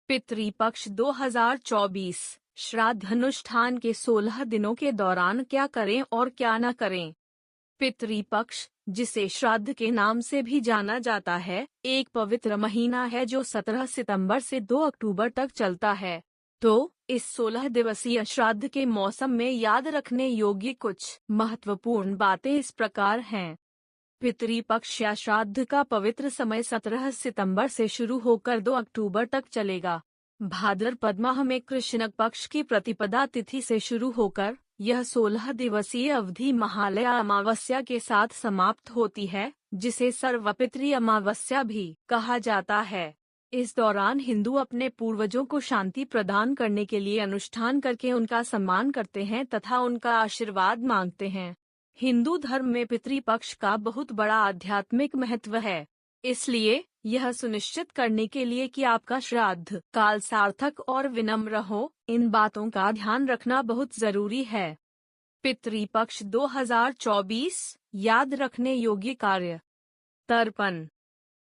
पितृपक्ष 2024 श्राद्ध अनुष्ठान के 16 दिनों के दौरान क्या करें और क्या न करें। पितृपक्ष, जिसे श्राद्ध के नाम से भी जाना जाता है, एक पवित्र महीना है जो 17 सितंबर से 2 अक्टूबर तक चलता है। तो इस 16 दिवसीय श्राद्ध के मौसम में याद रखने योग्य कुछ महत्वपूर्ण बातें इस प्रकार हैं। पितृपक्ष या श्राद्ध का पवित्र समय 17 सितंबर से शुरू होकर 2 अक्टूबर तक चलेगा। भाद्रपद माह में कृष्ण पक्ष की प्रतिपदा तिथि से शुरू होकर यह 16 दिवसीय अवधि महालया अमावस्या के साथ समाप्त होती है, जिसे सर्वपितृ अमावस्या भी कहा जाता है। इस दौरान हिंदू अपने पूर्वजों को शांति प्रदान करने के लिए अनुष्ठान करके उनका सम्मान करते हैं तथा उनका आशीर्वाद मांगते हैं। हिंदू धर्म में पितृपक्ष का बहुत बड़ा आध्यात्मिक महत्व है, इसलिए यह सुनिश्चित करने के लिए कि आपका श्राद्ध काल सार्थक और विनम्र हो, इन बातों का ध्यान रखना बहुत जरूरी है। पितृपक्ष 2024 याद रखने योग्य कार्य। तर्पण।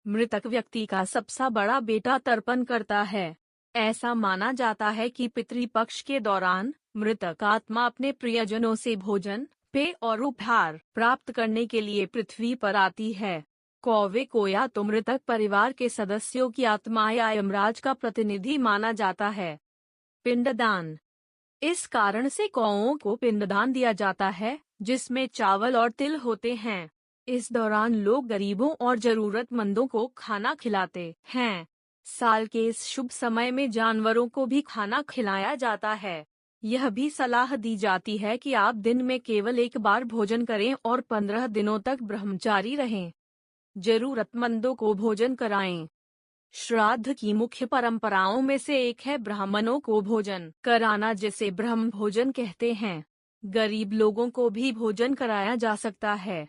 मृतक व्यक्ति का सबसे बड़ा बेटा तर्पण करता है। ऐसा माना जाता है कि पितृपक्ष के दौरान मृतक आत्मा अपने प्रियजनों से भोजन, पेय और उपहार प्राप्त करने के लिए पृथ्वी पर आती है। कौवे को या तो मृतक परिवार के सदस्यों की आत्मा या यमराज का प्रतिनिधि माना जाता है। पिंडदान। इस कारण से कौओं को पिंडदान दिया जाता है, जिसमें चावल और तिल होते हैं। इस दौरान लोग गरीबों और जरूरतमंदों को खाना खिलाते हैं। साल के इस शुभ समय में जानवरों को भी खाना खिलाया जाता है। यह भी सलाह दी जाती है कि आप दिन में केवल एक बार भोजन करें और 15 दिनों तक ब्रह्मचारी रहें। जरूरतमंदों को भोजन कराएं। श्राद्ध की मुख्य परंपराओं में से एक है ब्राह्मणों को भोजन कराना, जिसे ब्रह्म भोजन कहते हैं। गरीब लोगों को भी भोजन कराया जा सकता है।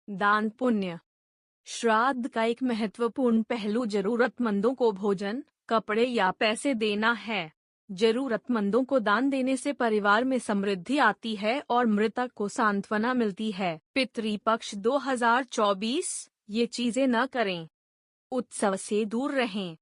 दान पुण्य। श्राद्ध का एक महत्वपूर्ण पहलू जरूरतमंदों को भोजन, कपड़े या पैसे देना है। जरूरतमंदों को दान देने से परिवार में समृद्धि आती है और मृतक को सांत्वना मिलती है। पितृपक्ष 2024 ये चीजें न करें। उत्सव से दूर रहें।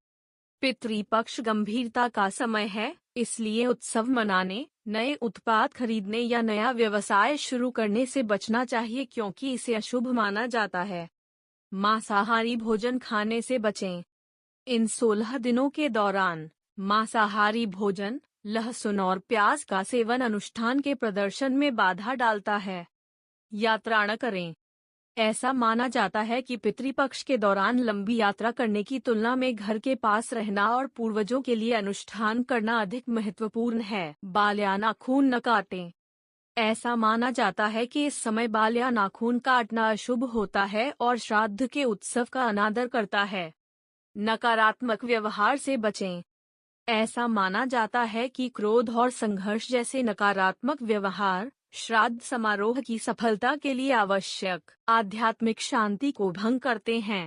पितृपक्ष गंभीरता का समय है, इसलिए उत्सव मनाने, नए उत्पाद खरीदने या नया व्यवसाय शुरू करने से बचना चाहिए, क्योंकि इसे अशुभ माना जाता है। मांसाहारी भोजन खाने से बचें। इन 16 दिनों के दौरान मांसाहारी भोजन, लहसुन और प्याज का सेवन अनुष्ठान के प्रदर्शन में बाधा डालता है। यात्रा न करें। ऐसा माना जाता है कि पितृपक्ष के दौरान लंबी यात्रा करने की तुलना में घर के पास रहना और पूर्वजों के लिए अनुष्ठान करना अधिक महत्वपूर्ण है। बाल या नाखून न काटें। ऐसा माना जाता है कि इस समय बाल या नाखून काटना अशुभ होता है और श्राद्ध के उत्सव का अनादर करता है। नकारात्मक व्यवहार से बचें। ऐसा माना जाता है कि क्रोध और संघर्ष जैसे नकारात्मक व्यवहार श्राद्ध समारोह की सफलता के लिए आवश्यक आध्यात्मिक शांति को भंग करते हैं।